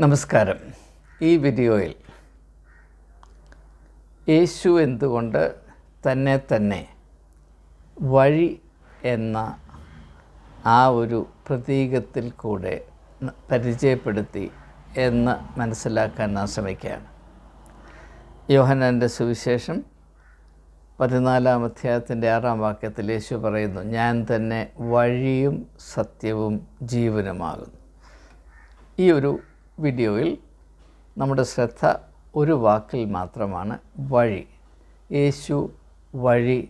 നമസ്കാരം. ഈ വീഡിയോയിൽ യേശു എന്തുകൊണ്ട് തന്നെ വഴി എന്ന ആ ഒരു പ്രതീകത്തിൽ കൂടെ പരിചയപ്പെടുത്തി എന്ന് മനസ്സിലാക്കാൻ നാം ശ്രമിക്കുകയാണ്. യോഹന്നാൻ്റെ സുവിശേഷം 14-ാം അധ്യായത്തിൻ്റെ 6-ാം വാക്യത്തിൽ യേശു പറയുന്നു, ഞാൻ തന്നെ വഴിയും സത്യവും ജീവനുമാകുന്നു. ഈ ഒരു വീഡിയോയിൽ നമ്മുടെ ശ്രദ്ധ ഒരു വാക്കിൽ മാത്രമാണ്, വഴി. യേശു വഴി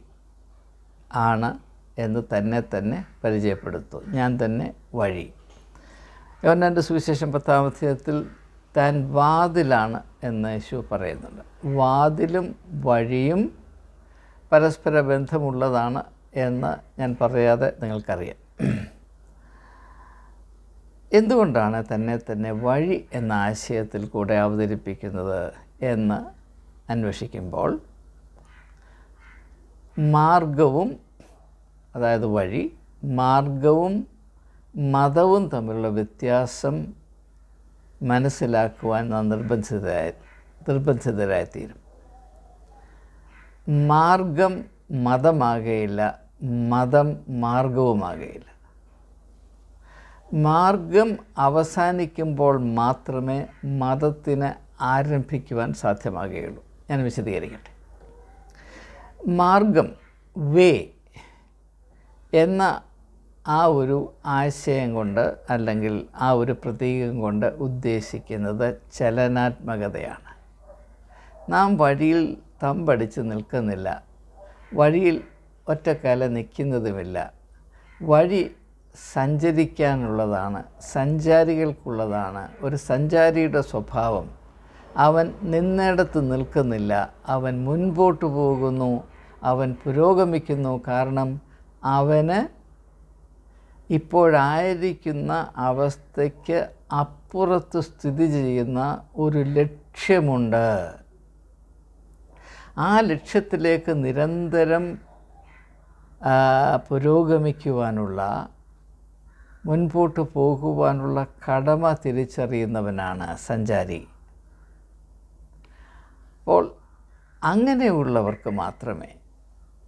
ആണ് എന്ന് തന്നെ പരിചയപ്പെടുത്തു. ഞാൻ തന്നെ വഴി. യോഹന്നാൻ്റെ സുവിശേഷം 10-ാം അധ്യായത്തിൽ താൻ വാതിലാണ് എന്ന് യേശു പറയുന്നുണ്ട്. വാതിലും വഴിയും പരസ്പര ബന്ധമുള്ളതാണ് എന്ന് ഞാൻ പറയാതെ നിങ്ങൾക്കറിയാം. എന്തുകൊണ്ടാണ് തന്നെ വഴി എന്ന ആശയത്തിൽ കൂടെ അവതരിപ്പിക്കുന്നത് എന്ന് അന്വേഷിക്കുമ്പോൾ, മാർഗവും, അതായത് വഴി, മാർഗവും മതവും തമ്മിലുള്ള വ്യത്യാസം മനസ്സിലാക്കുവാൻ നാം നിർബന്ധിതരായിത്തീരും. മാർഗം മതമാകുകയില്ല, മതം മാർഗവുമാകുകയില്ല. മാർഗം അവസാനിക്കുമ്പോൾ മാത്രമേ മതത്തിന് ആരംഭിക്കുവാൻ സാധ്യമാകുകയുള്ളൂ. ഞാൻ വിശദീകരിക്കട്ടെ. മാർഗം, വേ എന്ന ആ ഒരു ആശയം കൊണ്ട്, അല്ലെങ്കിൽ ആ ഒരു പ്രതീകം കൊണ്ട് ഉദ്ദേശിക്കുന്നത് ചലനാത്മകതയാണ്. നാം വഴിയിൽ തമ്പടിച്ച് നിൽക്കുന്നില്ല, വഴിയിൽ ഒറ്റക്കാല നിൽക്കുന്നതുമില്ല. വഴി സഞ്ചരിക്കാനുള്ളതാണ്, സഞ്ചാരികൾക്കുള്ളതാണ്. ഒരു സഞ്ചാരിയുടെ സ്വഭാവം, അവൻ നിന്നിടത്ത് നിൽക്കുന്നില്ല, അവൻ മുൻപോട്ട് പോകുന്നു, അവൻ പുരോഗമിക്കുന്നു. കാരണം അവന് ഇപ്പോഴായിരിക്കുന്ന അവസ്ഥയ്ക്ക് അപ്പുറത്ത് സ്ഥിതി ചെയ്യുന്ന ഒരു ലക്ഷ്യമുണ്ട്. ആ ലക്ഷ്യത്തിലേക്ക് നിരന്തരം പുരോഗമിക്കുവാനുള്ള, മുൻപോട്ട് പോകുവാനുള്ള കടമ തിരിച്ചറിയുന്നവനാണ് സഞ്ചാരി. അപ്പോൾ അങ്ങനെയുള്ളവർക്ക് മാത്രമേ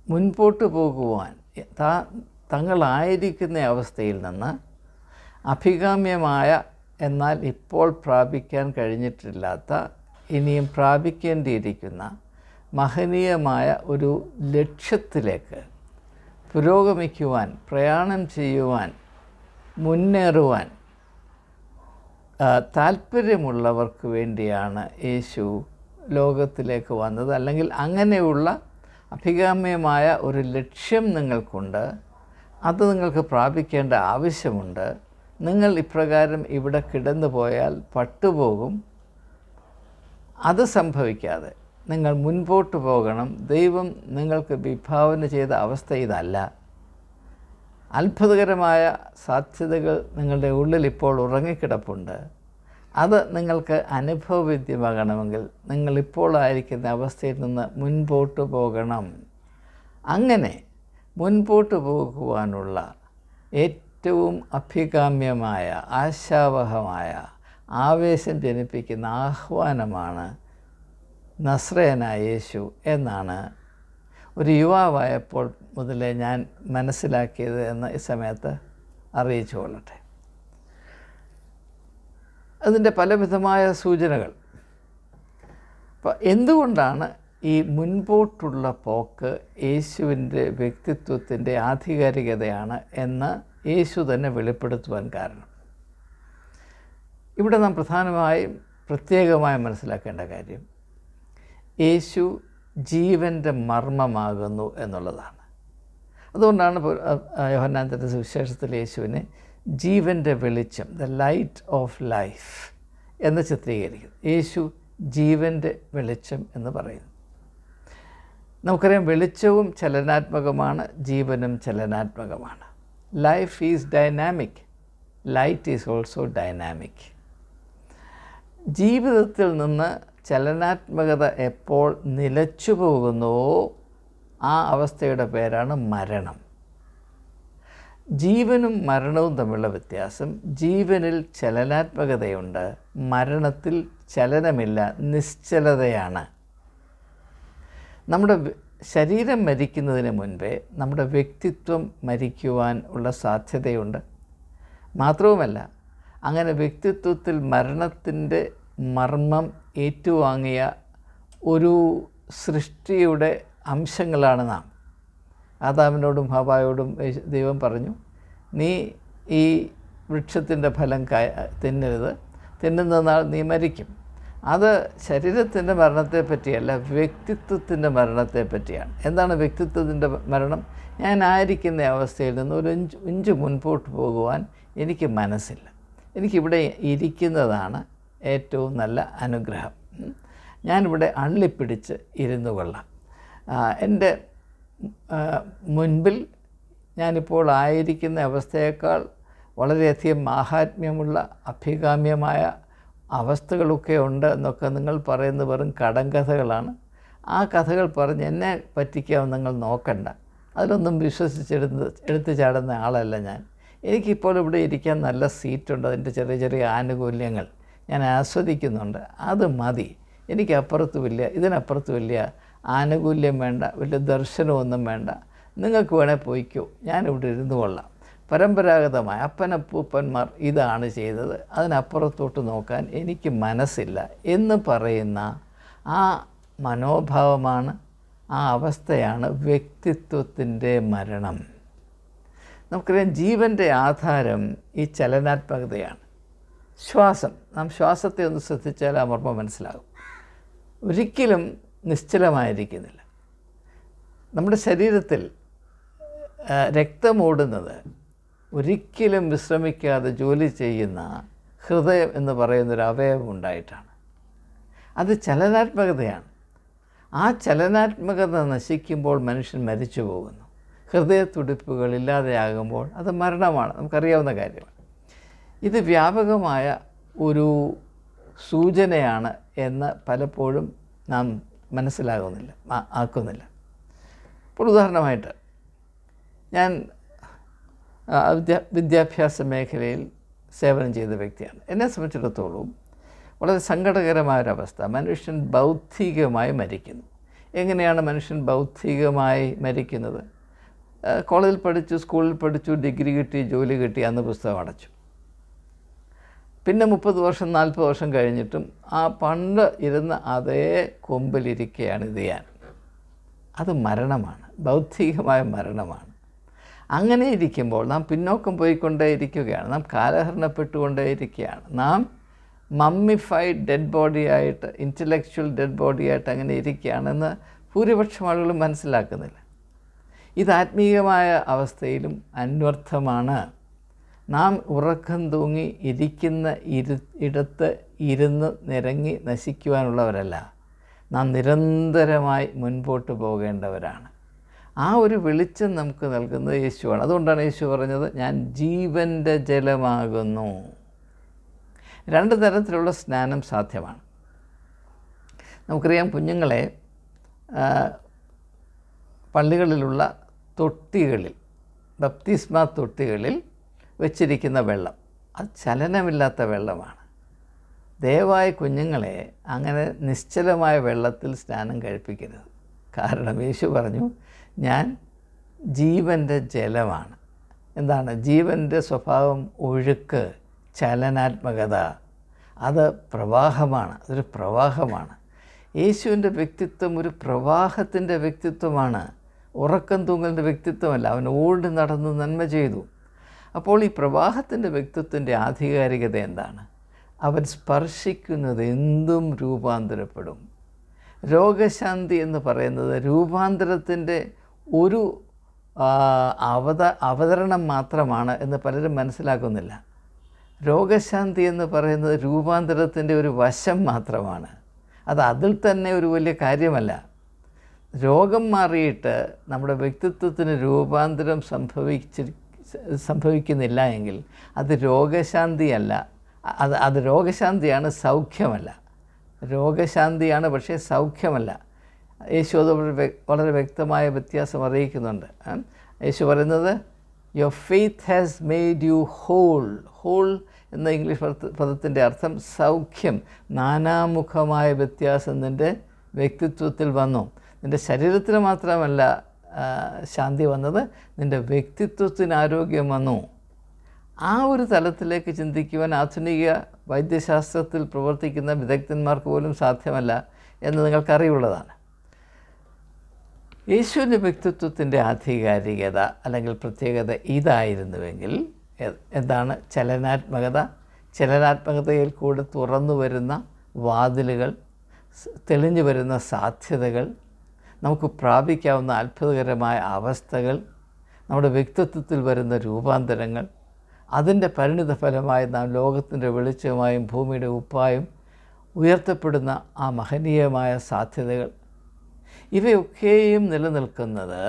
മുൻപോട്ട് പോകുവാൻ, തങ്ങളായിരിക്കുന്ന അവസ്ഥയിൽ നിന്ന് അഭികാമ്യമായ, എന്നാൽ ഇപ്പോൾ പ്രാപിക്കാൻ കഴിഞ്ഞിട്ടില്ലാത്ത, ഇനിയും പ്രാപിക്കേണ്ടിയിരിക്കുന്ന മഹനീയമായ ഒരു ലക്ഷ്യത്തിലേക്ക് പുരോഗമിക്കുവാൻ, പ്രയാണം ചെയ്യുവാൻ, മുന്നേറുവാൻ താല്പര്യമുള്ളവർക്ക് വേണ്ടിയാണ് യേശു ലോകത്തിലേക്ക് വന്നത്. അല്ലെങ്കിൽ അങ്ങനെയുള്ള അഭികാമ്യമായ ഒരു ലക്ഷ്യം നിങ്ങൾക്കുണ്ട്, അത് നിങ്ങൾക്ക് പ്രാപിക്കേണ്ട ആവശ്യമുണ്ട്. നിങ്ങൾ ഇപ്രകാരം ഇവിടെ കിടന്നു പോയാൽ പട്ടുപോകും. അത് സംഭവിക്കാതെ നിങ്ങൾ മുൻപോട്ട് പോകണം. ദൈവം നിങ്ങൾക്ക് വിഭാവന ചെയ്ത അവസ്ഥ ഇതല്ല. അത്ഭുതകരമായ സാധ്യതകൾ നിങ്ങളുടെ ഉള്ളിൽ ഇപ്പോൾ ഉറങ്ങിക്കിടപ്പുണ്ട്. അത് നിങ്ങൾക്ക് അനുഭവവേദ്യമാകണമെങ്കിൽ നിങ്ങളിപ്പോൾ ആയിരിക്കുന്ന അവസ്ഥയിൽ നിന്ന് മുൻപോട്ട് പോകണം. അങ്ങനെ മുൻപോട്ട് പോകുവാനുള്ള ഏറ്റവും അഭികാമ്യമായ, ആശാവഹമായ, ആവേശം ജനിപ്പിക്കുന്ന ആഹ്വാനമാണ് നസ്രയനായ യേശു എന്നാണ് ഒരു യുവാവായപ്പോൾ മുതലേ ഞാൻ മനസ്സിലാക്കിയത് എന്ന് ഈ സമയത്ത് അറിയിച്ചു കൊള്ളട്ടെ. അതിൻ്റെ പലവിധമായ സൂചനകൾ. അപ്പോൾ എന്തുകൊണ്ടാണ് ഈ മുൻപോട്ടുള്ള പോക്ക് യേശുവിൻ്റെ വ്യക്തിത്വത്തിൻ്റെ ആധികാരികതയാണ് എന്ന് യേശു തന്നെ വെളിപ്പെടുത്തുവാൻ കാരണം? ഇവിടെ നാം പ്രത്യേകമായി മനസ്സിലാക്കേണ്ട കാര്യം, യേശു ജീവൻ്റെ മർമ്മമാകുന്നു എന്നുള്ളതാണ്. അതുകൊണ്ടാണ് യോഹന്നാൻ്റെ സുവിശേഷത്തിൽ യേശുവിനെ ജീവൻ്റെ വെളിച്ചം, ദ ലൈറ്റ് ഓഫ് ലൈഫ് എന്ന് ചിത്രീകരിക്കുന്നു. യേശു ജീവൻ്റെ വെളിച്ചം എന്ന് പറയുന്നു. നമുക്കറിയാം, വെളിച്ചവും ചലനാത്മകമാണ്, ജീവനും ചലനാത്മകമാണ്. Life is dynamic, light is also dynamic. ജീവിതത്തിൽ നിന്ന് ചലനാത്മകത എപ്പോൾ നിലച്ചു പോകുന്നുവോ ആ അവസ്ഥയുടെ പേരാണ് മരണം. ജീവനും മരണവും തമ്മിലുള്ള വ്യത്യാസം, ജീവനിൽ ചലനാത്മകതയുണ്ട്, മരണത്തിൽ ചലനമില്ല, നിശ്ചലതയാണ്. നമ്മുടെ ശരീരം മരിക്കുന്നതിന് മുൻപേ നമ്മുടെ വ്യക്തിത്വം മരിക്കുവാൻ ഉള്ള സാധ്യതയുണ്ട്. മാത്രവുമല്ല, അങ്ങനെ വ്യക്തിത്വത്തിൽ മരണത്തിൻ്റെ മർമ്മം ഏറ്റുവാങ്ങിയ ഒരു സൃഷ്ടിയുടെ അംശങ്ങളാണ് നാം. ആദാമിനോടും ഹവ്വായോടും ദൈവം പറഞ്ഞു, നീ ഈ വൃക്ഷത്തിൻ്റെ ഫലം തിന്നരുത്, തിന്നുന്ന നാൾ നീ മരിക്കും. അത് ശരീരത്തിൻ്റെ മരണത്തെ പറ്റിയല്ല, വ്യക്തിത്വത്തിൻ്റെ മരണത്തെ പറ്റിയാണ്. എന്താണ് വ്യക്തിത്വത്തിൻ്റെ മരണം? ഞാൻ ആയിരിക്കുന്ന അവസ്ഥയിൽ നിന്ന് ഒരു ഇഞ്ച് മുൻപോട്ട് പോകുവാൻ എനിക്ക് മനസ്സില്ല. എനിക്കിവിടെ ഇരിക്കുന്നതാണ് ഏറ്റവും നല്ല അനുഗ്രഹം. ഞാനിവിടെ അള്ളിപ്പിടിച്ച് ഇരുന്നു കൊള്ളാം. എൻ്റെ മുൻപിൽ ഞാനിപ്പോൾ ആയിരിക്കുന്ന അവസ്ഥയേക്കാൾ വളരെയധികം മാഹാത്മ്യമുള്ള അഭികാമ്യമായ അവസ്ഥകളൊക്കെ ഉണ്ട് എന്നൊക്കെ നിങ്ങൾ പറയുന്ന വെറും കടങ്കഥകളാണ്. ആ കഥകൾ പറഞ്ഞ് എന്നെ പറ്റിക്കാൻ നിങ്ങൾ നോക്കണ്ട. അതിലൊന്നും എടുത്തു ചാടുന്ന ആളല്ല ഞാൻ. എനിക്കിപ്പോൾ ഇവിടെ ഇരിക്കാൻ നല്ല സീറ്റുണ്ട്, അതിൻ്റെ ചെറിയ ചെറിയ ആനുകൂല്യങ്ങൾ ഞാൻ ആസ്വദിക്കുന്നുണ്ട്. അത് മതി. എനിക്കപ്പുറത്തുമില്ല, ഇതിനപ്പുറത്ത് വലിയ ആനുകൂല്യം വേണ്ട, വലിയ ദർശനമൊന്നും വേണ്ട. നിങ്ങൾക്ക് വേണേൽ പോയിക്കോ, ഞാനിവിടെ ഇരുന്നു കൊള്ളാം. പരമ്പരാഗതമായ അപ്പനപ്പൂപ്പന്മാർ ഇതാണ് ചെയ്തത്, അതിനപ്പുറത്തോട്ട് നോക്കാൻ എനിക്ക് മനസ്സില്ല എന്ന് പറയുന്ന ആ മനോഭാവമാണ്, ആ അവസ്ഥയാണ് വ്യക്തിത്വത്തിൻ്റെ മരണം. നമുക്കറിയാം, ജീവൻ്റെ ആധാരം ഈ ചലനാത്മകതയാണ്. ശ്വാസം, നാം ശ്വാസത്തെ ഒന്ന് ശ്രദ്ധിച്ചാൽ ആ മർമ്മം മനസ്സിലാകും. ഒരിക്കലും നിശ്ചലമായിരിക്കുന്നില്ല. നമ്മുടെ ശരീരത്തിൽ രക്തമോടുന്നത് ഒരിക്കലും വിശ്രമിക്കാതെ ജോലി ചെയ്യുന്ന ഹൃദയം എന്ന് പറയുന്നൊരു അവയവം ഉണ്ടായിട്ടാണ്. അത് ചലനാത്മകതയാണ്. ആ ചലനാത്മകത നശിക്കുമ്പോൾ മനുഷ്യൻ മരിച്ചു പോകുന്നു. ഹൃദയത്തുടിപ്പുകൾ ഇല്ലാതെയാകുമ്പോൾ അത് മരണമാണ്, നമുക്കറിയാവുന്ന കാര്യമാണ്. ഇത് വ്യാപകമായ ഒരു സൂചനയാണ് എന്ന് പലപ്പോഴും നാം ആക്കുന്നില്ല. ഇപ്പോൾ ഉദാഹരണമായിട്ട്, ഞാൻ വിദ്യാഭ്യാസ മേഖലയിൽ സേവനം ചെയ്ത വ്യക്തിയാണ്. എന്നെ സംബന്ധിച്ചിടത്തോളം വളരെ സങ്കടകരമായൊരവസ്ഥ, മനുഷ്യൻ ബൗദ്ധികമായി മരിക്കുന്നു. എങ്ങനെയാണ് മനുഷ്യൻ ബൗദ്ധികമായി മരിക്കുന്നത്? കോളേജിൽ പഠിച്ചു, സ്കൂളിൽ പഠിച്ചു, ഡിഗ്രി കിട്ടി, ജോലി കിട്ടി, അന്ന് പുസ്തകം അടച്ചു. പിന്നെ 30 വർഷം 40 വർഷം കഴിഞ്ഞിട്ടും ആ പണ്ട് ഇരുന്ന അതേ കൊമ്പിലിരിക്കുകയാണ് ഇത് ഞാൻ. അത് മരണമാണ്, ബൗദ്ധികമായ മരണമാണ്. അങ്ങനെ ഇരിക്കുമ്പോൾ നാം പിന്നോക്കം പോയിക്കൊണ്ടേയിരിക്കുകയാണ്, നാം കാലഹരണപ്പെട്ടുകൊണ്ടേയിരിക്കുകയാണ്. നാം മമ്മിഫൈഡ് ഡെഡ് ബോഡിയായിട്ട്, ഇൻ്റലക്ച്വൽ ഡെഡ് ബോഡിയായിട്ട് അങ്ങനെ ഇരിക്കുകയാണെന്ന് ഭൂരിപക്ഷം ആളുകളും മനസ്സിലാക്കുന്നില്ല. ഇത് ആത്മീയമായ അവസ്ഥയിലും അന്വർത്ഥമാണ്. നാം ഉറക്കം തൂങ്ങി ഇരിക്കുന്ന ഇടത്ത് ഇരുന്ന് നിരങ്ങി നശിക്കുവാനുള്ളവരല്ല. നാം നിരന്തരമായി മുൻപോട്ട് പോകേണ്ടവരാണ്. ആ ഒരു വെളിച്ചം നമുക്ക് നൽകുന്നത് യേശുവാണ്. അതുകൊണ്ടാണ് യേശു പറഞ്ഞത്, ഞാൻ ജീവൻ്റെ ജലമാകുന്നു. 2 തരത്തിലുള്ള സ്നാനം സാധ്യമാണ്. നമുക്കറിയാം, കുഞ്ഞുങ്ങളെ പള്ളികളിലുള്ള തൊട്ടികളിൽ, ബപ്തിസ്മ തൊട്ടികളിൽ വെച്ചിരിക്കുന്ന വെള്ളം അത് ചലനമില്ലാത്ത വെള്ളമാണ്. ദയവായി കുഞ്ഞുങ്ങളെ അങ്ങനെ നിശ്ചലമായ വെള്ളത്തിൽ സ്നാനം കഴിപ്പിക്കരുത്. കാരണം യേശു പറഞ്ഞു, ഞാൻ ജീവൻ്റെ ജലമാണ്. എന്താണ് ജീവൻ്റെ സ്വഭാവം? ഒഴുക്ക്, ചലനാത്മകത. അത് പ്രവാഹമാണ്, അതൊരു പ്രവാഹമാണ്. യേശുവിൻ്റെ വ്യക്തിത്വം ഒരു പ്രവാഹത്തിൻ്റെ വ്യക്തിത്വമാണ്, ഉറക്കം തൂങ്ങലിൻ്റെ വ്യക്തിത്വമല്ല. അവൻ ഓടി നടന്ന് നന്മ ചെയ്തു. അപ്പോൾ ഈ പ്രവാഹത്തിൻ്റെ വ്യക്തിത്വത്തിൻ്റെ ആധികാരികത എന്താണ്? അവൻ സ്പർശിക്കുന്നത് എന്തും രൂപാന്തരപ്പെടും. രോഗശാന്തി എന്ന് പറയുന്നത് രൂപാന്തരത്തിൻ്റെ ഒരു അവതരണം മാത്രമാണ് എന്ന് പലരും മനസ്സിലാക്കുന്നില്ല. രോഗശാന്തി എന്ന് പറയുന്നത് രൂപാന്തരത്തിൻ്റെ ഒരു വശം മാത്രമാണ്. അത് അതിൽ തന്നെ ഒരു വലിയ കാര്യമല്ല. രോഗം മാറിയിട്ട് നമ്മുടെ വ്യക്തിത്വത്തിന് രൂപാന്തരം സംഭവിക്കുന്നില്ല എങ്കിൽ അത് രോഗശാന്തിയല്ല. അത് രോഗശാന്തിയാണ്, സൗഖ്യമല്ല. രോഗശാന്തിയാണ്, പക്ഷേ സൗഖ്യമല്ല. യേശു അത് വളരെ വ്യക്തമായ വ്യത്യാസം അറിയിക്കുന്നുണ്ട്. യേശു പറയുന്നത്, your faith has made you whole. Whole എന്ന ഇംഗ്ലീഷ് പദത്തിൻ്റെ അർത്ഥം സൗഖ്യം. നാനാമുഖമായ വ്യത്യാസം നിൻ്റെ വ്യക്തിത്വത്തിൽ വന്നു. നിൻ്റെ ശരീരത്തിന് മാത്രമല്ല ശാന്തി വന്നത്, നിൻ്റെ വ്യക്തിത്വത്തിന് ആരോഗ്യം വന്നു. ആ ഒരു തലത്തിലേക്ക് ചിന്തിക്കുവാൻ ആധുനിക വൈദ്യശാസ്ത്രത്തിൽ പ്രവർത്തിക്കുന്ന വിദഗ്ധന്മാർക്ക് പോലും സാധ്യമല്ല എന്ന് നിങ്ങൾക്കറിയുള്ളതാണ്. യേശുവിൻ്റെ വ്യക്തിത്വത്തിൻ്റെ ആധികാരികത അല്ലെങ്കിൽ പ്രത്യേകത ഇതായിരുന്നുവെങ്കിൽ എന്താണ്? ചലനാത്മകത. ചലനാത്മകതയിൽ കൂടെ തുറന്നു വരുന്ന വാതിലുകൾ, തെളിഞ്ഞു വരുന്ന സാധ്യതകൾ, നമുക്ക് പ്രാപിക്കാവുന്ന അത്ഭുതകരമായ അവസ്ഥകൾ, നമ്മുടെ വ്യക്തിത്വത്തിൽ വരുന്ന രൂപാന്തരങ്ങൾ, അതിൻ്റെ പരിണിത ഫലമായി നാം ലോകത്തിൻ്റെ വെളിച്ചമായും ഭൂമിയുടെ ഉപ്പായും ഉയർത്തപ്പെടുന്ന ആ മഹനീയമായ സാധ്യതകൾ, ഇവയൊക്കെയും നിലനിൽക്കുന്നത്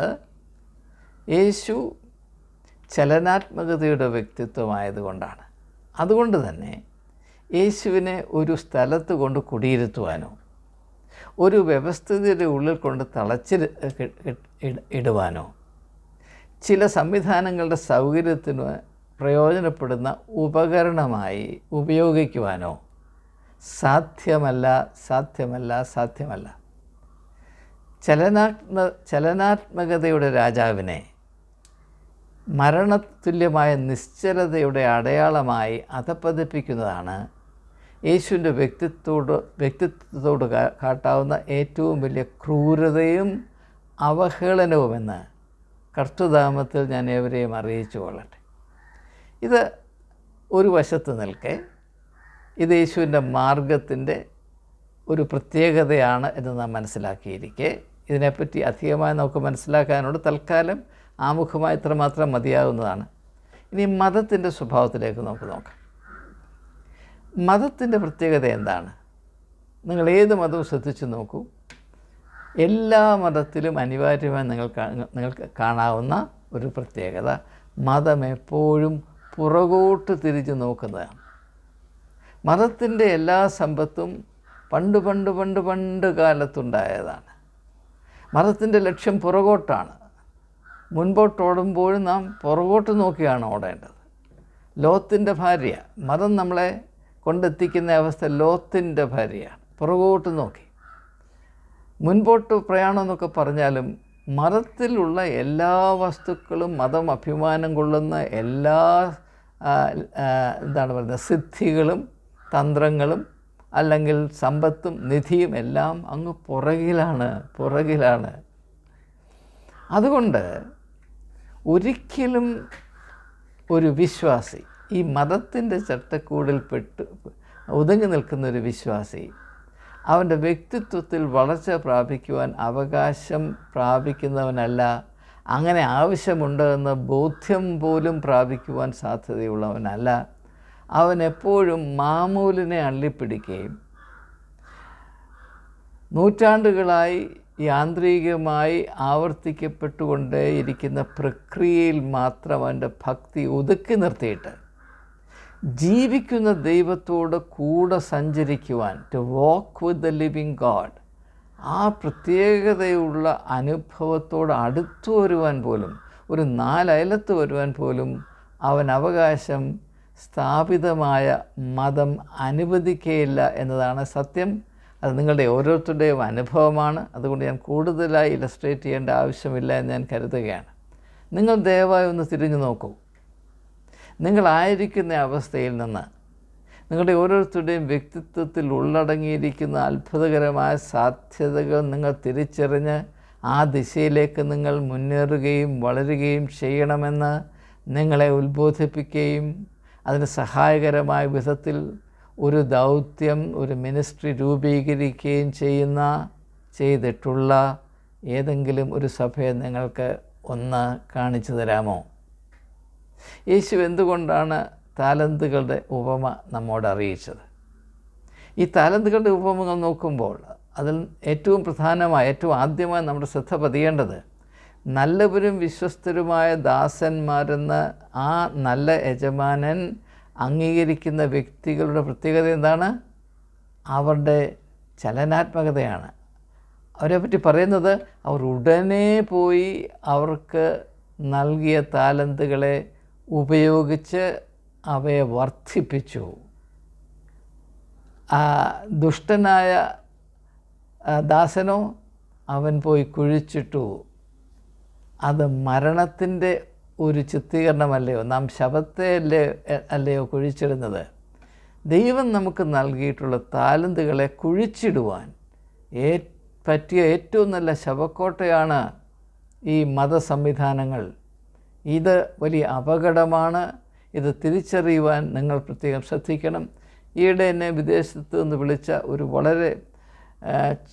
യേശു ചലനാത്മകതയുടെ വ്യക്തിത്വമായതുകൊണ്ടാണ്. അതുകൊണ്ട് തന്നെ യേശുവിനെ ഒരു സ്ഥലത്ത് കൊണ്ട് കുടിയിരുത്തുവാനോ ഒരു വ്യവസ്ഥിതിയുടെ ഉള്ളിൽ കൊണ്ട് തളച്ച് ഇടുവാനോ ചില സംവിധാനങ്ങളുടെ സൗകര്യത്തിന് പ്രയോജനപ്പെടുന്ന ഉപകരണമായി ഉപയോഗിക്കുവാനോ സാധ്യമല്ല. ചലനാത്മകതയുടെ രാജാവിനെ മരണതുല്യമായ നിശ്ചലതയുടെ അടയാളമായി അധപ്പതിപ്പിക്കുന്നതാണ് യേശുവിൻ്റെ വ്യക്തിത്വത്തോട് കാട്ടാവുന്ന ഏറ്റവും വലിയ ക്രൂരതയും അവഹേളനവുമെന്ന് കർത്തൃനാമത്തിൽ ഞാൻ ഏവരെയും അറിയിച്ചു കൊള്ളട്ടെ. ഇത് ഒരു വശത്ത് നിൽക്കെ ഇത് യേശുവിൻ്റെ മാർഗത്തിൻ്റെ ഒരു പ്രത്യേകതയാണ് എന്ന് നാം മനസ്സിലാക്കിയിരിക്കെ, ഇതിനെപ്പറ്റി അധികമായി നമുക്ക് മനസ്സിലാക്കാനോട് തൽക്കാലം ആമുഖമായി ഇത്രമാത്രം മതിയാകുന്നതാണ്. ഇനി മതത്തിൻ്റെ സ്വഭാവത്തിലേക്ക് നമുക്ക് നോക്കാം. മതത്തിൻ്റെ പ്രത്യേകത എന്താണ്? നിങ്ങൾ ഏത് മതവും ശ്രദ്ധിച്ചു നോക്കൂ, എല്ലാ മതത്തിലും അനിവാര്യമായി നിങ്ങൾക്ക് കാണാവുന്ന ഒരു പ്രത്യേകത, മതം എപ്പോഴും പുറകോട്ട് തിരിഞ്ഞു നോക്കുന്നതാണ്. മതത്തിൻ്റെ എല്ലാ സമ്പത്തും പണ്ട് കാലത്തുണ്ടായതാണ്. മതത്തിൻ്റെ ലക്ഷ്യം പുറകോട്ടാണ്. മുൻപോട്ടോടുമ്പോഴും നാം പുറകോട്ട് നോക്കിയാണ് ഓടേണ്ടത്. ലോത്തിൻ്റെ ഭാര്യ, മതം നമ്മളെ കൊണ്ടെത്തിക്കുന്ന അവസ്ഥ ലോത്തിൻ്റെ ഭാര്യയാണ്, പുറകോട്ട് നോക്കി. മുൻപോട്ട് പ്രയാണം എന്നൊക്കെ പറഞ്ഞാലും മതത്തിലുള്ള എല്ലാ വസ്തുക്കളും, മതം അഭിമാനം കൊള്ളുന്ന എല്ലാ സിദ്ധികളും തന്ത്രങ്ങളും അല്ലെങ്കിൽ സമ്പത്തും നിധിയും എല്ലാം അങ്ങ് പുറകിലാണ്. അതുകൊണ്ട് ഒരിക്കലും ഒരു വിശ്വാസി, ഈ മതത്തിൻ്റെ ചട്ടക്കൂടിൽപ്പെട്ട് ഒതുങ്ങി നിൽക്കുന്ന ഒരു വിശ്വാസി അവൻ്റെ വ്യക്തിത്വത്തിൽ വളർച്ച പ്രാപിക്കുവാൻ അവകാശം പ്രാപിക്കുന്നവനല്ല, അങ്ങനെ ആവശ്യമുണ്ട് എന്ന ബോധ്യം പോലും പ്രാപിക്കുവാൻ സാധ്യതയുള്ളവനല്ല. അവൻ എപ്പോഴും മാമൂലിനെ അള്ളിപ്പിടിക്കുകയും നൂറ്റാണ്ടുകളായി യാന്ത്രികമായി ആവർത്തിക്കപ്പെട്ടുകൊണ്ടേയിരിക്കുന്ന പ്രക്രിയയിൽ മാത്രം അവൻ്റെ ഭക്തി ഒതുക്കി നിർത്തിയിട്ട് ജീവിക്കുന്ന ദൈവത്തോട് കൂടെ സഞ്ചരിക്കുവാൻ, to walk with the living God, ആ പ്രത്യേകതയുള്ള അനുഭവത്തോട് അടുത്തു വരുവാൻ പോലും, ഒരു നാലയലത്ത് വരുവാൻ പോലും അവൻ അവകാശം സ്ഥാപിതമായ മതം അനുവദിക്കുകയില്ല എന്നതാണ് സത്യം. അത് നിങ്ങളുടെ ഓരോരുത്തരുടെയും അനുഭവമാണ്. അതുകൊണ്ട് ഞാൻ കൂടുതലായി ഇലസ്ട്രേറ്റ് ചെയ്യേണ്ട ആവശ്യമില്ല എന്ന് ഞാൻ കരുതുകയാണ്. നിങ്ങൾ ദയവായി ഒന്ന് തിരിഞ്ഞു നോക്കൂ. നിങ്ങളായിരിക്കുന്ന അവസ്ഥയിൽ നിന്ന് നിങ്ങളുടെ ഓരോരുത്തരുടെയും വ്യക്തിത്വത്തിൽ ഉള്ളടങ്ങിയിരിക്കുന്ന അത്ഭുതകരമായ സാധ്യതകൾ നിങ്ങൾ തിരിച്ചറിഞ്ഞ് ആ ദിശയിലേക്ക് നിങ്ങൾ മുന്നേറുകയും വളരുകയും ചെയ്യണമെന്ന് നിങ്ങളെ ഉത്ബോധിപ്പിക്കുകയും അതിന് സഹായകരമായ വിധത്തിൽ ഒരു ദൗത്യം, ഒരു മിനിസ്ട്രി രൂപീകരിക്കുകയും ചെയ്തിട്ടുള്ള ഏതെങ്കിലും ഒരു സഭയെ നിങ്ങൾക്ക് ഒന്ന് കാണിച്ചു തരാമോ? യേശു എന്തുകൊണ്ടാണ് താലന്തുകളുടെ ഉപമ നമ്മോട് അറിയിച്ചത്? ഈ താലന്തുകളുടെ ഉപമകൾ നോക്കുമ്പോൾ അതിൽ ഏറ്റവും പ്രധാനമായ, ഏറ്റവും ആദ്യമായി നമ്മുടെ ശ്രദ്ധ പതിയേണ്ടത് നല്ലവരും വിശ്വസ്തരുമായ ദാസന്മാരെന്ന് ആ നല്ല യജമാനൻ അംഗീകരിക്കുന്ന വ്യക്തികളുടെ പ്രത്യേകത എന്താണ്? അവരുടെ ചലനാത്മകതയാണ്. അവരെപ്പറ്റി പറയുന്നത് അവർ ഉടനെ പോയി അവർക്ക് നൽകിയ താലന്തുകളെ ഉപയോഗിച്ച് അവയെ വർദ്ധിപ്പിച്ചു. ദുഷ്ടനായ ദാസനോ, അവൻ പോയി കുഴിച്ചിട്ടു. അത് മരണത്തിൻ്റെ ഒരു ചിത്രീകരണമല്ലയോ? നാം ശവത്തെ അല്ലയോ കുഴിച്ചിടുന്നത്? ദൈവം നമുക്ക് നൽകിയിട്ടുള്ള താലന്തുകളെ കുഴിച്ചിടുവാൻ പറ്റിയ ഏറ്റവും നല്ല ശവക്കോട്ടയാണ് ഈ മതസംവിധാനങ്ങൾ. ഇത് വലിയ അപകടമാണ്. ഇത് തിരിച്ചറിയുവാൻ നിങ്ങൾ പ്രത്യേകം ശ്രദ്ധിക്കണം. ഈയിടെ എന്നെ വിദേശത്ത് നിന്ന് വിളിച്ച ഒരു വളരെ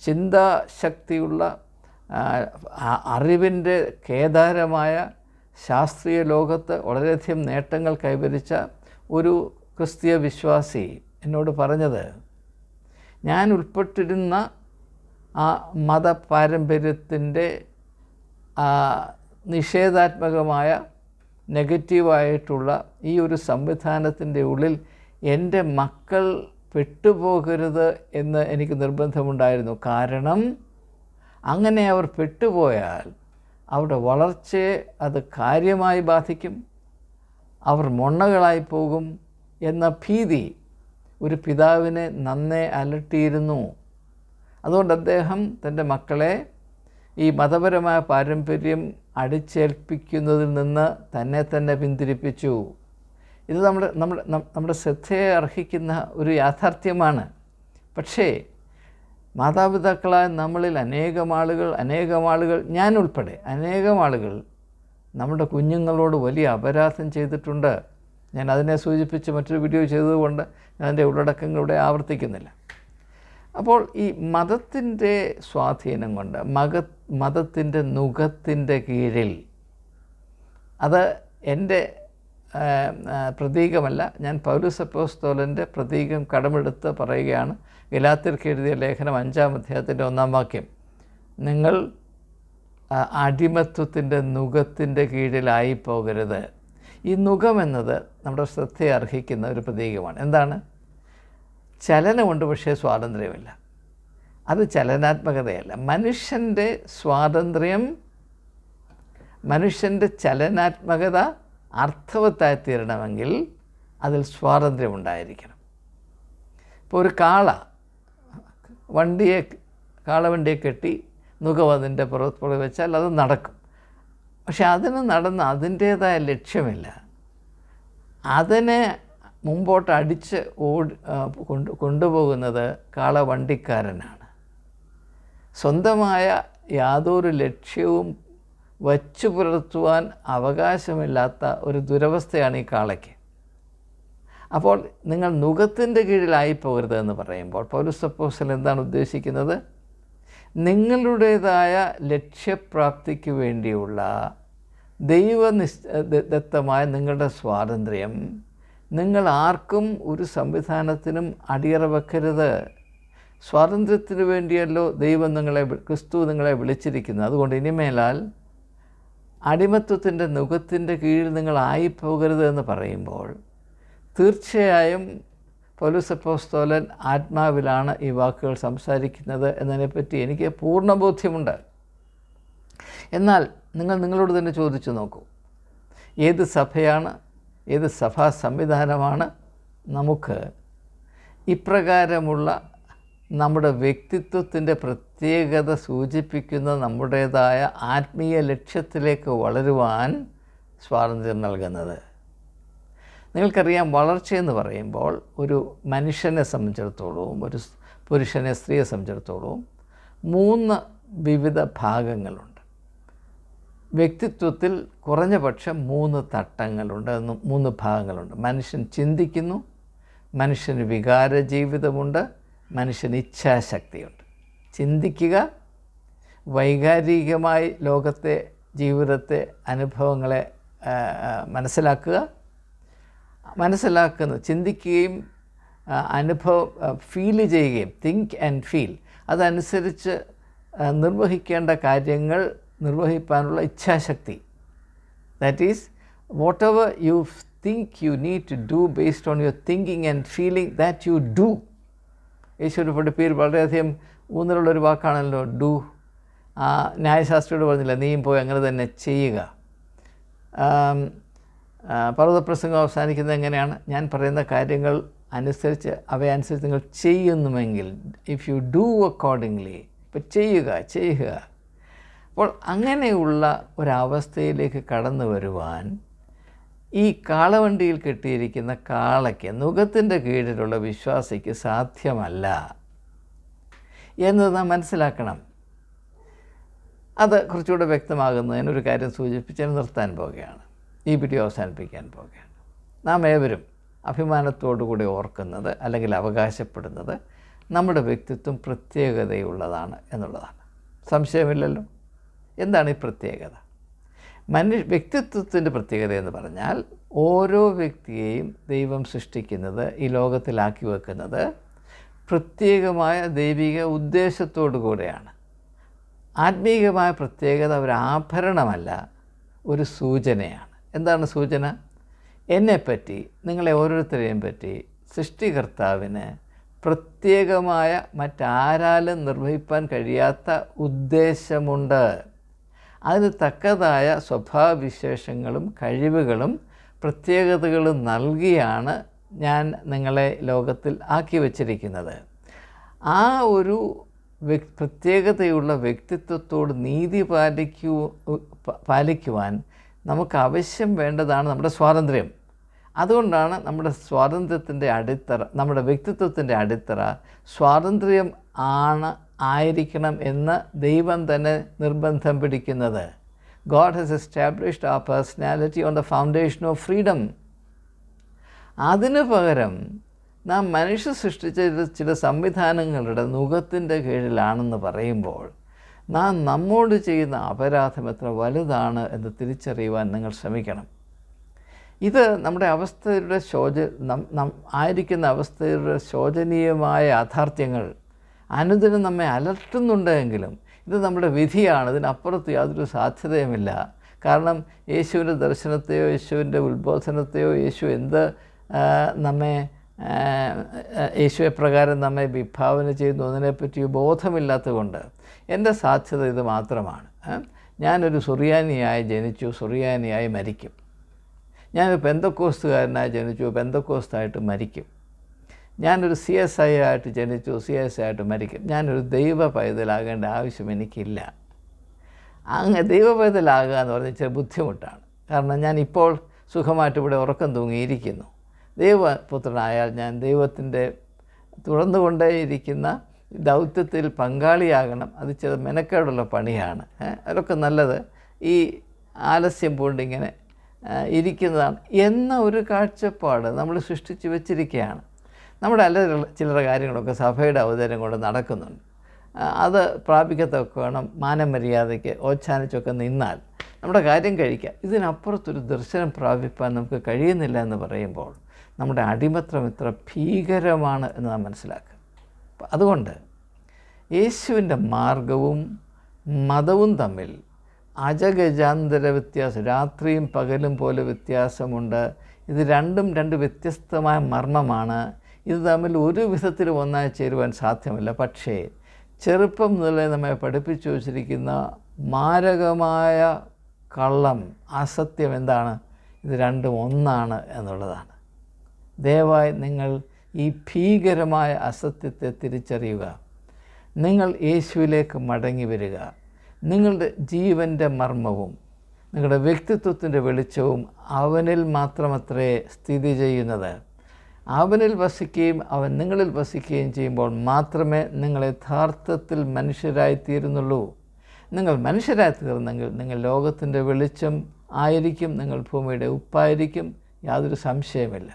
ചിന്താശക്തിയുള്ള, അറിവിൻ്റെ കേദാരമായ, ശാസ്ത്രീയ ലോകത്ത് വളരെയധികം നേട്ടങ്ങൾ കൈവരിച്ച ഒരു ക്രിസ്തീയ വിശ്വാസി എന്നോട് പറഞ്ഞത്, ഞാൻ ഉൾപ്പെട്ടിരുന്ന ആ മതപാരമ്പര്യത്തിൻ്റെ നിഷേധാത്മകമായ, നെഗറ്റീവായിട്ടുള്ള ഈ ഒരു സംവിധാനത്തിൻ്റെ ഉള്ളിൽ എൻ്റെ മക്കൾ പെട്ടുപോകരുത് എന്ന് എനിക്ക് നിർബന്ധമുണ്ടായിരുന്നു. കാരണം അങ്ങനെ അവർ പെട്ടുപോയാൽ അവരുടെ വളർച്ചയെ അത് കാര്യമായി ബാധിക്കും, അവർ മൊണ്ണകളായി പോകും എന്ന ഭീതി ഒരു പിതാവിനെ നന്നേ അലട്ടിയിരുന്നു. അതുകൊണ്ട് അദ്ദേഹം തൻ്റെ മക്കളെ ഈ മതപരമായ പാരമ്പര്യം അടിച്ചേൽപ്പിക്കുന്നതിൽ നിന്ന് തന്നെ പിന്തിരിപ്പിച്ചു. ഇത് നമ്മുടെ ശ്രദ്ധയെ അർഹിക്കുന്ന ഒരു യാഥാർത്ഥ്യമാണ്. പക്ഷേ മാതാപിതാക്കളായ നമ്മളിൽ അനേകം ആളുകൾ ഞാൻ ഉൾപ്പെടെ അനേകം ആളുകൾ നമ്മുടെ കുഞ്ഞുങ്ങളോട് വലിയ അപരാധം ചെയ്തിട്ടുണ്ട്. ഞാൻ അതിനെ സൂചിപ്പിച്ച് മറ്റൊരു വീഡിയോ ചെയ്തതുകൊണ്ട് ഞാൻ അതിൻ്റെ ഉള്ളടക്കങ്ങളുടെ ആവർത്തിക്കുന്നില്ല. അപ്പോൾ ഈ മതത്തിൻ്റെ സ്വാധീനം കൊണ്ട്, മതത്തിൻ്റെ നുഖത്തിൻ്റെ കീഴിൽ, അത് എൻ്റെ പ്രതീകമല്ല, ഞാൻ പൗലോസ് അപ്പോസ്തലൻ്റെ പ്രതീകം കടമെടുത്ത് പറയുകയാണ്. ഗലാത്യർക്ക് എഴുതിയ ലേഖനം 5-ാം അധ്യായത്തിൻ്റെ 1-ാം വാക്യം, നിങ്ങൾ അടിമത്വത്തിൻ്റെ നുഖത്തിൻ്റെ കീഴിലായി പോകരുത്. ഈ നുഖം എന്നത് നമ്മുടെ ശ്രദ്ധയെ അർഹിക്കുന്ന ഒരു പ്രതീകമാണ്. എന്താണ്? ചലനമുണ്ട്, പക്ഷേ സ്വാതന്ത്ര്യമില്ല. അത് ചലനാത്മകതയല്ല. മനുഷ്യൻ്റെ സ്വാതന്ത്ര്യം, മനുഷ്യൻ്റെ ചലനാത്മകത അർത്ഥവത്തായിത്തീരണമെങ്കിൽ അതിൽ സ്വാതന്ത്ര്യമുണ്ടായിരിക്കണം. ഇപ്പോൾ ഒരു കാളവണ്ടിയെ കെട്ടി നുഖം അതിൻ്റെ പുറത്ത് വെച്ചാൽ അത് നടക്കും. പക്ഷെ അതിന് നടന്ന് അതിൻ്റേതായ ലക്ഷ്യമില്ല. അതിനെ മുമ്പോട്ട് അടിച്ച് കൊണ്ടുപോകുന്നത് കാളവണ്ടിക്കാരനാണ്. സ്വന്തമായ യാതൊരു ലക്ഷ്യവും വച്ചു പുലർത്തുവാൻ അവകാശമില്ലാത്ത ഒരു ദുരവസ്ഥയാണ് ഈ കാളയ്ക്ക്. അപ്പോൾ നിങ്ങൾ നുഖത്തിൻ്റെ കീഴിലായി പോകരുത് എന്ന് പറയുമ്പോൾ പൗലോസ് അപ്പോസ്തലൻ എന്താണ് ഉദ്ദേശിക്കുന്നത്? നിങ്ങളുടേതായ ലക്ഷ്യപ്രാപ്തിക്ക് വേണ്ടിയുള്ള ദൈവദത്തമായ നിങ്ങളുടെ സ്വാതന്ത്ര്യം നിങ്ങൾ ആർക്കും ഒരു സംവിധാനത്തിനും അടിയറ വെക്കരുത്. സ്വാതന്ത്ര്യത്തിന് വേണ്ടിയല്ലോ ക്രിസ്തു നിങ്ങളെ വിളിച്ചിരിക്കുന്നത്. അതുകൊണ്ട് ഇനിമേലാൽ അടിമത്വത്തിൻ്റെ നുഖത്തിൻ്റെ കീഴിൽ നിങ്ങളായിപ്പോകരുത് എന്ന് പറയുമ്പോൾ തീർച്ചയായും പൗലോസ് അപ്പോസ്തലൻ ആത്മാവിലാണ് ഈ വാക്കുകൾ സംസാരിക്കുന്നത് എന്നതിനെപ്പറ്റി എനിക്ക് പൂർണ്ണ ബോധ്യമുണ്ട്. എന്നാൽ നിങ്ങളോട് തന്നെ ചോദിച്ചു നോക്കൂ, ഏത് സഭയാണ്, ഏത് സഭാ സംവിധാനമാണ് നമുക്ക് ഇപ്രകാരമുള്ള നമ്മുടെ വ്യക്തിത്വത്തിൻ്റെ പ്രത്യേകത സൂചിപ്പിക്കുന്ന നമ്മുടേതായ ആത്മീയ ലക്ഷ്യത്തിലേക്ക് വളരുവാൻ സ്വാതന്ത്ര്യം നൽകുന്നത്? നിങ്ങൾക്കറിയാം, വളർച്ചയെന്ന് പറയുമ്പോൾ ഒരു മനുഷ്യനെ സംബന്ധിച്ചിടത്തോളവും ഒരു പുരുഷനെ, സ്ത്രീയെ സംബന്ധിച്ചിടത്തോളവും 3 വിവിധ ഭാഗങ്ങളുണ്ട്. വ്യക്തിത്വത്തിൽ കുറഞ്ഞ പക്ഷം 3 തട്ടങ്ങളുണ്ട്, 3 ഭാഗങ്ങളുണ്ട്. മനുഷ്യൻ ചിന്തിക്കുന്നു, മനുഷ്യന് വികാര ജീവിതമുണ്ട്, മനുഷ്യന് ഇച്ഛാശക്തിയുണ്ട്. ചിന്തിക്കുക, വൈകാരികമായി ലോകത്തെ, ജീവിതത്തെ, അനുഭവങ്ങളെ ചിന്തിക്കുകയും ഫീൽ ചെയ്യുകയും, തിങ്ക് ആൻഡ് ഫീൽ, അതനുസരിച്ച് നിർവഹിക്കേണ്ട കാര്യങ്ങൾ നിർവഹിക്കാനുള്ള ഇച്ഛാശക്തി. That is whatever you think you need to do based on your thinking and feeling, that you do. യേശുവിൻ്റെ പഠിപ്പിൽ വളരെയധികം ഊന്നലുള്ളൊരു വാക്കാണല്ലോ ഡു. ന്യായശാസ്ത്രിയോട് പറഞ്ഞില്ല, നീയും പോയി അങ്ങനെ തന്നെ ചെയ്യുക. പർവ്വതപ്രസംഗം അവസാനിക്കുന്നത് എങ്ങനെയാണ്? ഞാൻ പറയുന്ന കാര്യങ്ങൾ അനുസരിച്ച് അവയനുസരിച്ച് നിങ്ങൾ ചെയ്യുന്നുമെങ്കിൽ, ഇഫ് യു ഡൂ അക്കോർഡിംഗ്ലി, ഇപ്പോൾ ചെയ്യുക. അപ്പോൾ അങ്ങനെയുള്ള ഒരവസ്ഥയിലേക്ക് കടന്നു വരുവാൻ ഈ കാളവണ്ടിയിൽ കെട്ടിയിരിക്കുന്ന കാളയ്ക്ക്, നുകത്തിൻ്റെ കീഴിലുള്ള വിശ്വാസിക്ക് സാധ്യമല്ല എന്നത് നാം മനസ്സിലാക്കണം. അത് കുറച്ചുകൂടെ വ്യക്തമാകുന്നതിനൊരു കാര്യം സൂചിപ്പിച്ച് നിർത്താൻ പോവുകയാണ്. ഈ വീഡിയോ അവസാനിപ്പിക്കാൻ പോവുകയാണ്. നാം ഏവരും അഭിമാനത്തോടുകൂടി ഓർക്കുന്നത് അല്ലെങ്കിൽ അവകാശപ്പെടുന്നത് നമ്മുടെ വ്യക്തിത്വം പ്രത്യേകതയുള്ളതാണ് എന്നുള്ളതാണ്. സംശയമില്ലല്ലോ. എന്താണ് ഈ പ്രത്യേകത? വ്യക്തിത്വത്തിൻ്റെ പ്രത്യേകത എന്ന് പറഞ്ഞാൽ ഓരോ വ്യക്തിയെയും ദൈവം സൃഷ്ടിക്കുന്നത്, ഈ ലോകത്തിലാക്കി വെക്കുന്നത് പ്രത്യേകമായ ദൈവിക ഉദ്ദേശത്തോടു കൂടെയാണ്. ആത്മീയമായ പ്രത്യേകത ഒരു ആഭരണമല്ല, ഒരു സൂചനയാണ്. എന്താണ് സൂചന? എന്നെപ്പറ്റി, നിങ്ങളെ ഓരോരുത്തരെയും പറ്റി സൃഷ്ടികർത്താവിന് പ്രത്യേകമായ മറ്റാരാലും നിർവഹിക്കാൻ കഴിയാത്ത ഉദ്ദേശമുണ്ട്. അതിന് തക്കതായ സ്വഭാവവിശേഷങ്ങളും കഴിവുകളും പ്രത്യേകതകളും നൽകിയാണ് ഞാൻ നിങ്ങളെ ലോകത്തിൽ ആക്കി വച്ചിരിക്കുന്നത്. ആ ഒരു പ്രത്യേകതയുള്ള വ്യക്തിത്വത്തോട് നീതി പാലിക്കുവാൻ നമുക്ക് ആവശ്യം വേണ്ടതാണ് നമ്മുടെ സ്വാതന്ത്ര്യം. അതുകൊണ്ടാണ് നമ്മുടെ സ്വാതന്ത്ര്യത്തിൻ്റെ അടിത്തറ, നമ്മുടെ വ്യക്തിത്വത്തിൻ്റെ അടിത്തറ സ്വാതന്ത്ര്യം ആയിരിക്കണം എന്ന് ദൈവം തന്നെ നിർബന്ധം പിടിക്കുന്നത്. God has established our personality on the foundation of freedom. അതിനു പകരം നാം മനുഷ്യ സൃഷ്ടിച്ച ചില സംവിധാനങ്ങളുടെ നുകത്തിൻ്റെ കീഴിലാണെന്ന് പറയുമ്പോൾ നാം നമ്മോട് ചെയ്യുന്ന അപരാധം എത്ര വലുതാണ് എന്ന് തിരിച്ചറിയുവാൻ നിങ്ങൾ ശ്രമിക്കണം. ഇത് നമ്മുടെ അവസ്ഥയുടെ ആയിരിക്കുന്ന അവസ്ഥയുടെ ശോചനീയമായ യാഥാർത്ഥ്യങ്ങൾ അനുദിനം നമ്മെ അലട്ടുന്നുണ്ടെങ്കിലും ഇത് നമ്മുടെ വിധിയാണ്. ഇതിനപ്പുറത്ത് യാതൊരു സാധ്യതയുമില്ല. കാരണം യേശുവിൻ്റെ ദർശനത്തെയോ യേശുവിൻ്റെ ഉത്ബോധനത്തെയോ യേശുവെ പ്രകാരം നമ്മെ വിഭാവന ചെയ്യുന്നു അതിനെപ്പറ്റി ബോധമില്ലാത്തത് കൊണ്ട് എൻ്റെ സാധ്യത ഇത് മാത്രമാണ്. ഞാനൊരു സുറിയാനിയായി ജനിച്ചു, സുറിയാനിയായി മരിക്കും. ഞാനൊരു പെന്തക്കോസ്തുകാരനായി ജനിച്ചു, പെന്തക്കോസ്തായിട്ട് മരിക്കും. ഞാനൊരു CSI ആയിട്ട് ജനിച്ചു, CSI ആയിട്ട് മരിക്കും. ഞാനൊരു ദൈവ പൈതലാകേണ്ട ആവശ്യം എനിക്കില്ല. അങ്ങ് ദൈവ പൈതലാകുക എന്ന് പറഞ്ഞാൽ ഇച്ചിരി ബുദ്ധിമുട്ടാണ്. കാരണം ഞാനിപ്പോൾ സുഖമായിട്ട് ഇവിടെ ഉറക്കം തൂങ്ങിയിരിക്കുന്നു. ദൈവപുത്രനായാൽ ഞാൻ ദൈവത്തിൻ്റെ തുറന്നുകൊണ്ടേയിരിക്കുന്ന ദൗത്യത്തിൽ പങ്കാളിയാകണം. അത് ചില മെനക്കേടുള്ള പണിയാണ്. അതൊക്കെ നല്ലത് ഈ ആലസ്യം പൂണ്ടിങ്ങനെ ഇരിക്കുന്നതാണ് എന്ന ഒരു കാഴ്ചപ്പാട് നമ്മൾ സൃഷ്ടിച്ച് വെച്ചിരിക്കുകയാണ്. നമ്മുടെ ചില്ലറ കാര്യങ്ങളൊക്കെ സഭയുടെ അവതരണം കൊണ്ട് നടക്കുന്നുണ്ട്. അത് പ്രാപിക്കത്തൊക്കെ വേണം. മാനമര്യാദയ്ക്ക് ഓച്ഛാനിച്ചൊക്കെ നിന്നാൽ നമ്മുടെ കാര്യം കഴിക്കാം. ഇതിനപ്പുറത്തൊരു ദർശനം പ്രാപിപ്പാൻ നമുക്ക് കഴിയുന്നില്ല എന്ന് പറയുമ്പോൾ നമ്മുടെ അടിമത്രം ഇത്ര ഭീകരമാണ് എന്ന് നാം മനസ്സിലാക്കുക. അതുകൊണ്ട് യേശുവിൻ്റെ മാർഗവും മതവും തമ്മിൽ അജഗജാന്തര വ്യത്യാസം, രാത്രിയും പകലും പോലെ വ്യത്യാസമുണ്ട്. ഇത് രണ്ടും രണ്ട് വ്യത്യസ്തമായ മർമ്മമാണ്. ഇത് തമ്മിൽ ഒരു വിധത്തിലും ഒന്നായി ചേരുവാൻ സാധ്യമല്ല. പക്ഷേ ചെറുപ്പം മുതലേ നമ്മെ പഠിപ്പിച്ചു വച്ചിരിക്കുന്ന മാരകമായ കള്ളം, അസത്യം എന്താണ്? ഇത് രണ്ടും ഒന്നാണ് എന്നുള്ളതാണ്. ദയവായി നിങ്ങൾ ഈ ഭീകരമായ അസത്യത്തെ തിരിച്ചറിയുക. നിങ്ങൾ യേശുവിലേക്ക് മടങ്ങി വരിക. നിങ്ങളുടെ ജീവൻ്റെ മർമ്മവും നിങ്ങളുടെ വ്യക്തിത്വത്തിൻ്റെ വെളിച്ചവും അവനിൽ മാത്രമത്രേ സ്ഥിതി ചെയ്യുന്നത്. അവനിൽ വസിക്കുകയും അവൻ നിങ്ങളിൽ വസിക്കുകയും ചെയ്യുമ്പോൾ മാത്രമേ നിങ്ങൾ യഥാർത്ഥത്തിൽ മനുഷ്യരായിത്തീരുന്നുള്ളൂ. നിങ്ങൾ മനുഷ്യരായി തീർന്നെങ്കിൽ നിങ്ങൾ ലോകത്തിൻ്റെ വെളിച്ചം ആയിരിക്കും, നിങ്ങൾ ഭൂമിയുടെ ഉപ്പായിരിക്കും, യാതൊരു സംശയമില്ല.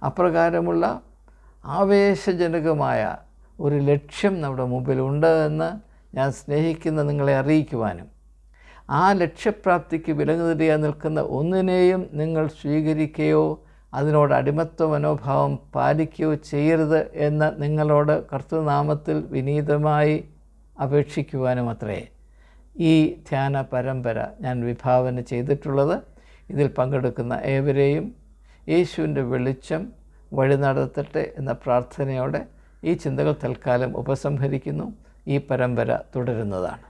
അപ്രകാരമുള്ള ആവേശജനകമായ ഒരു ലക്ഷ്യം നമ്മുടെ മുമ്പിലുണ്ട് എന്ന് ഞാൻ സ്നേഹിക്കുന്ന നിങ്ങളെ അറിയിക്കുവാനും ആ ലക്ഷ്യപ്രാപ്തിക്ക് വിലങ്ങുതിരിയാൻ നിൽക്കുന്ന ഒന്നിനെയും നിങ്ങൾ സ്വീകരിക്കുകയോ അതിനോട് അടിമത്വ മനോഭാവം പാലിക്കുകയോ ചെയ്യരുത് എന്ന് നിങ്ങളോട് കർത്തൃനാമത്തിൽ വിനീതമായി അപേക്ഷിക്കുവാനും അത്രേ ഈ ധ്യാന പരമ്പര ഞാൻ വിഭാവന ചെയ്തിട്ടുള്ളത്. ഇതിൽ പങ്കെടുക്കുന്ന ഏവരെയും യേശുവിൻ്റെ വെളിച്ചം വഴി നടത്തട്ടെ എന്ന പ്രാർത്ഥനയോടെ ഈ ചിന്തകൾ തൽക്കാലം ഉപസംഹരിക്കുന്നു. ഈ പരമ്പര തുടരുന്നതാണ്.